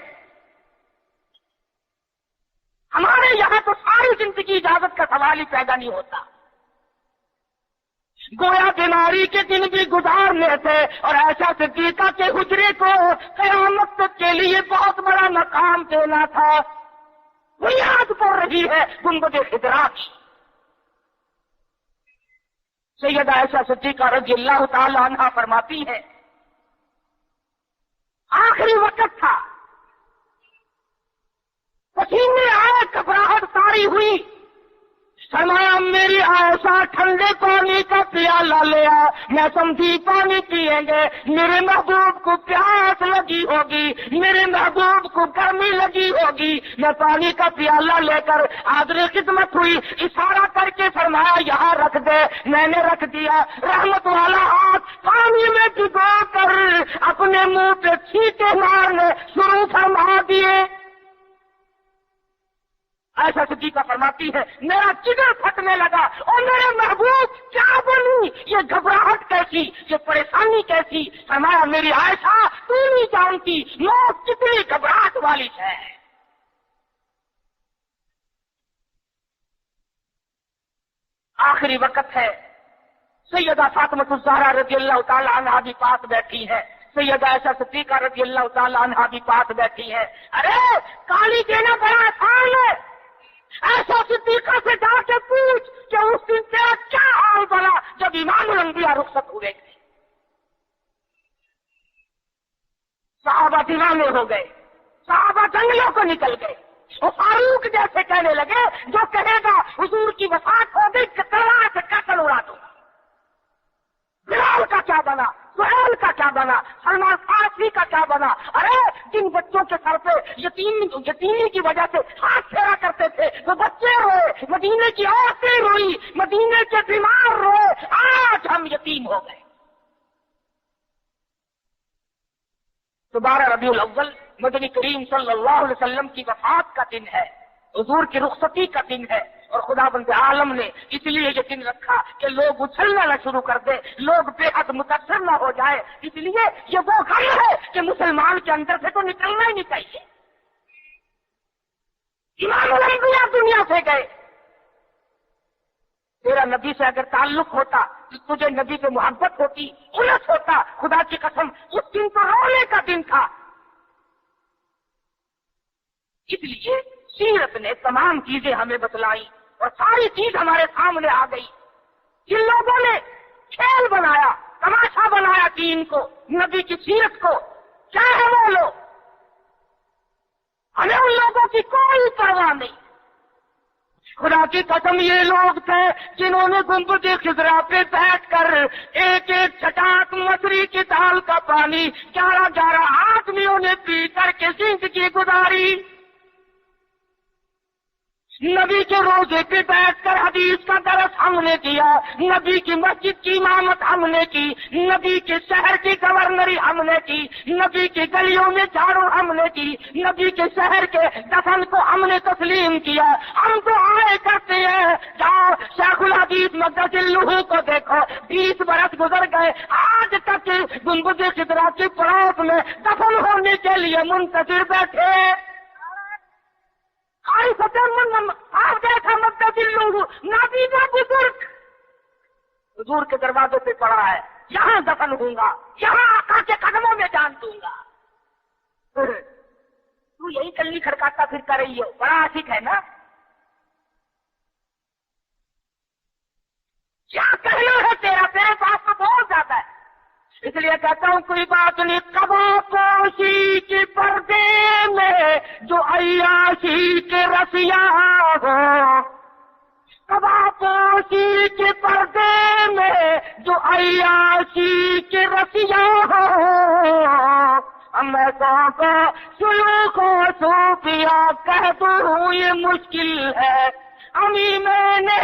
ہمارے یہاں تو ساری زندگی اجازت کا سوال ہی پیدا نہیں ہوتا، گویا بیماری کے دن بھی گزارنے تھے، اور ایسا صدیقہ کے حجرے کو قیامت تک کے لیے بہت بڑا مقام دینا تھا۔ وہ یاد پڑ رہی ہے گنبد خضرا کی۔ سیدہ عائشہ صدیقہ رضی اللہ تعالی عنہا فرماتی ہے آخری وقت تھا، پسینے آئے، گھبراہٹ ساری ہوئی، فرمایا میری عائشہ ٹھنڈے پانی کا پیالہ لیا، میں سمجھی پانی پیئیں گے، میرے محبوب کو پیاس لگی ہوگی، میرے محبوب کو گرمی لگی ہوگی، میں پانی کا پیالہ لے کر حاضر خدمت ہوئی، اشارہ کر کے فرمایا یہاں رکھ دے، میں نے رکھ دیا، رحمت والا ہاتھ پانی میں ڈبو کر اپنے منہ پہ چھینٹے مارنے شروع فرما دیے۔ ایسا صدیقہ فرماتی ہے میرا جگر پھٹنے لگا، اور میرے محبوب کیا بنی، یہ گھبراہٹ کیسی، یہ پریشانی کیسی؟ فرمایا میری عائشہ تو نہیں جانتی موت کتنی گھبراہٹ والی ہے۔ آخری وقت ہے، سیدہ فاطمہ الزہرا رضی اللہ تعالی عنہا بھی پاس بیٹھی ہے، سیدہ عائشہ صدیقہ رضی اللہ تعالی عنہا بھی پاس بیٹھی ہے۔ ارے گالی دینا بڑا آسان ہے، ایسا صدیقہ سے جا کے پوچھ کہ اس دن تیرا کیا حال بنا جب امام الانبیاء رخصت ہوئے تھے۔ صحابہ دیوانے ہو گئے، صحابہ جنگلوں کو نکل گئے، وہ فاروق جیسے کہنے لگے جو کہے گا حضور کی وفات ہو گئی تلوار سے قتل اڑا دوں گا۔ بلال کا کیا بنا، سہیل کا کیا بنا، سلمان فارسی کا کیا بنا؟ ارے جن بچوں کے سر پہ یتیمی کی وجہ سے ہاتھ پھیرا کرتے تھے وہ بچے روئے، مدینے کی عورتیں روئی، مدینے کے بیمار روئے، آج ہم یتیم ہو گئے۔ 12 ربیع الاول مدنی کریم صلی اللہ علیہ وسلم کی وفات کا دن ہے، حضور کی رخصتی کا دن ہے، اور خدا بند عالم نے اس لیے یہ دن رکھا کہ لوگ اچھلنا نہ شروع کر دیں، لوگ بے حد متاثر نہ ہو جائے، اس لیے یہ وہ غم ہے کہ مسلمان کے اندر سے تو نکلنا ہی نہیں چاہیے۔ امام الانبیاء دنیا سے گئے، تیرا نبی سے اگر تعلق ہوتا، تجھے نبی سے محبت ہوتی، انس ہوتا، خدا کی قسم اس دن تو رونے کا دن تھا۔ اس لیے سیرت نے تمام چیزیں ہمیں بتلائی اور ساری چیز ہمارے سامنے آ گئی۔ جن لوگوں نے کھیل بنایا، تماشا بنایا دین کو، نبی کی سیرت کو، کیا ہے وہ لوگ؟ ہمیں ان لوگوں کی کوئی پرواہ نہیں۔ خدا کی قسم یہ لوگ تھے جنہوں نے گنبد خضرا پہ بیٹھ کر ایک ایک چٹاک مصری کی دال کا پانی 11 آدمیوں نے پی کر کے زندگی گزاری۔ نبی کے روزے پہ بیٹھ کر حدیث کا درس ہم نے کیا، نبی کی مسجد کی امامت ہم نے کی، نبی کے شہر کی گورنری ہم نے کی، نبی کی گلیوں میں جھاڑو ہم نے کی، نبی کے شہر کے دفن کو ہم نے تسلیم کیا۔ ہم تو آئے کرتے ہیں، جاؤ شیخ الحدیث مقدس کو دیکھو، 20 برس گزر گئے، آج تک گنبد خضرا کی پڑوس میں دفن ہونے کے لیے منتظر بیٹھے۔ آپ جیسا مبتدل لوگ نابینا بزرگ حضور کے دروازے پہ پڑا ہے، یہاں دفن ہوں گا، یہاں آقا کے قدموں میں جان دوں گا۔ تو یہی کلی کھڑکاتا پھرتا رہی ہو، بڑا عاشق ہے نا؟ کیا کہنا ہے تیرا؟ تیرے پاس تو بہت زیادہ ہے، اس لیے کہتا ہوں کوئی بات نہیں۔ قبا پوشی کے پردے میں جو عیاشی کے رسیا ہو، قبا پوشی کے پردے میں جو عیاشی کے رسیا ہو، ہمیشہ کو سلوک و صوفیہ کہہ دوں یہ مشکل ہے۔ امی میں نے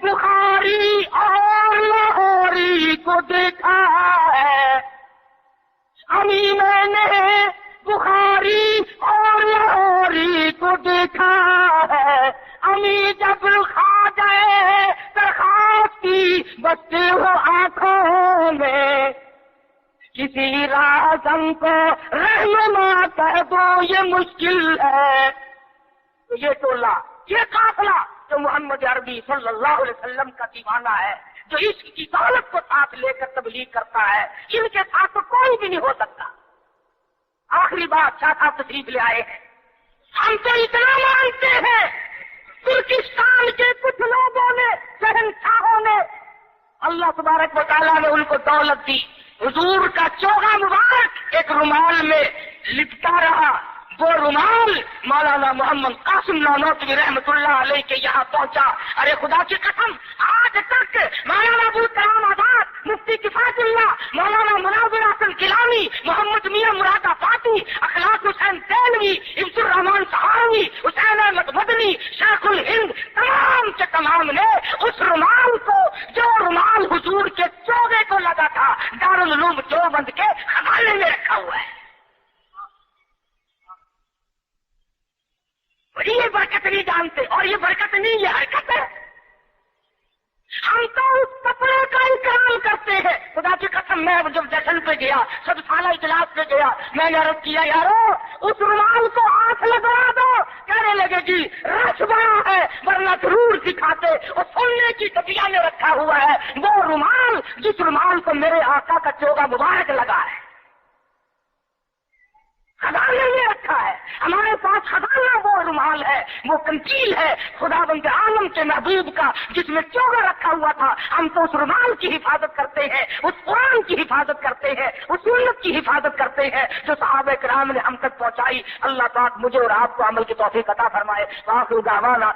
بخاری اور لاہوری کو دیکھا ہے، امی میں نے بخاری اور لاہوری کو دیکھا ہے۔ امی جب کھا جائے درخواست کی بستے ہو آنکھوں میں، کسی راہزن کو رہنما کہہ دو یہ مشکل ہے۔ تو یہ ٹولہ، یہ قافلہ جو محمد عربی صلی اللہ علیہ وسلم کا دیوانہ ہے، جو عشق کی دولت کو ساتھ لے کر تبلیغ کرتا ہے، ان کے ساتھ تو کوئی بھی نہیں ہو سکتا۔ آخری بات، شاہ صاحب تشریف لے آئے ہیں، ہم تو اتنا مانتے ہیں ترکستان کے کچھ لوگوں نے، شہنشاہوں نے، اللہ تبارک و تعالیٰ نے ان کو دولت دی، حضور کا چوغا مبارک ایک رومال میں لپٹا رہا، وہ رومال مولانا محمد قاسم نانوتوی رحمت اللہ علیہ کے یہاں پہنچا۔ ارے خدا کی قسم، آج تک مولانا ابو الکلام آزاد، مفتی کفایت اللہ، مولانا مناظر حسن گیلانی، محمد میاں مراد آبادی، اخلاق حسین دہلوی، عبد الرحمان سہارنی، حسین احمد مدنی، شیخ الہند، تمام کے تمام نے اس رومال کو، جو رومال حضور کے چوغے کو لگا تھا، دارالعلوم دیوبند کے خزانے میں رکھا ہوا ہے۔ اور یہ برکت نہیں جانتے، اور یہ برکت نہیں، یہ حرکت ہے۔ ہم تو اس کپڑے کا اکرام کرتے ہیں۔ خدا کی قسم، میں جب جشن پہ گیا، سب سالہ اجلاس پہ گیا، میں نے عرض کیا یارو اس رومال کو ہاتھ لگا دو، کہنے لگے جی رش بڑا ہے ورنہ ضرور دکھاتے، اور سننے کی ٹپیا میں رکھا ہوا ہے وہ رومال جس رومال کو میرے آقا کا چوغا مبارک لگا ہے، خزانے میں رکھا ہے۔ ہمارے پاس خزانہ وہ رومال ہے، وہ کنچیل ہے خداوند عالم کے محبوب کا، جس میں چوغا رکھا ہوا تھا۔ ہم تو اس رومال کی حفاظت کرتے ہیں، اس قرآن کی حفاظت کرتے ہیں، اس سنت کی حفاظت کرتے ہیں جو صحابہ کرام نے ہم تک پہنچائی۔ اللہ پاک مجھے اور آپ کو عمل کی توفیق عطا فرمائے۔ وآخر دعوانا